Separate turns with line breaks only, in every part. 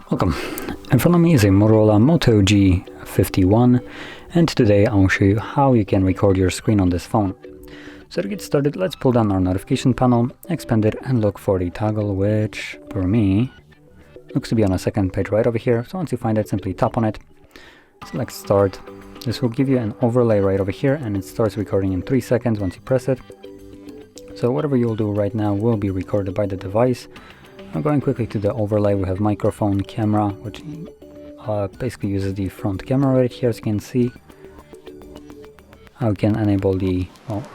Welcome. In front of me is a Motorola Moto G51, and today I will show you how you can record your screen on this phone. So to get started, let's pull down our notification panel, expand it, and look for the toggle, which for me looks to be on the second page right over here. So once you find it, simply tap on it, select start. This will give you an overlay right over here, and it starts recording in 3 seconds once you press it. So whatever you'll do right now will be recorded by the device. I'm going quickly to the overlay. We have microphone, camera, which basically uses the front camera right here, as you can see. I can enable the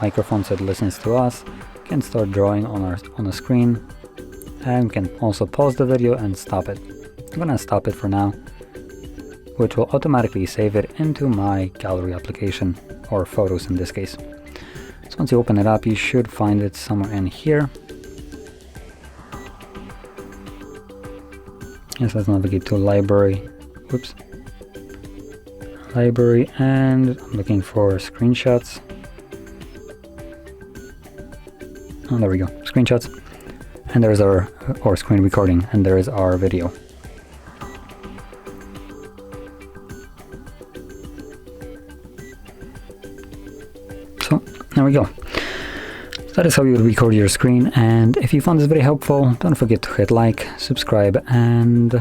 microphone so it listens to us. We can start drawing on the screen, and we can also pause the video and stop it. I'm gonna stop it for now, which will automatically save it into my gallery application, or photos in this case. So once you open it up, you should find it somewhere in here. Yes, let's navigate to library. Whoops. Library, and I'm looking for screenshots. Oh, there we go. Screenshots. And there's our screen recording, and there is our video. So there we go. That is how you would record your screen, and if you found this very helpful, don't forget to hit like, subscribe, and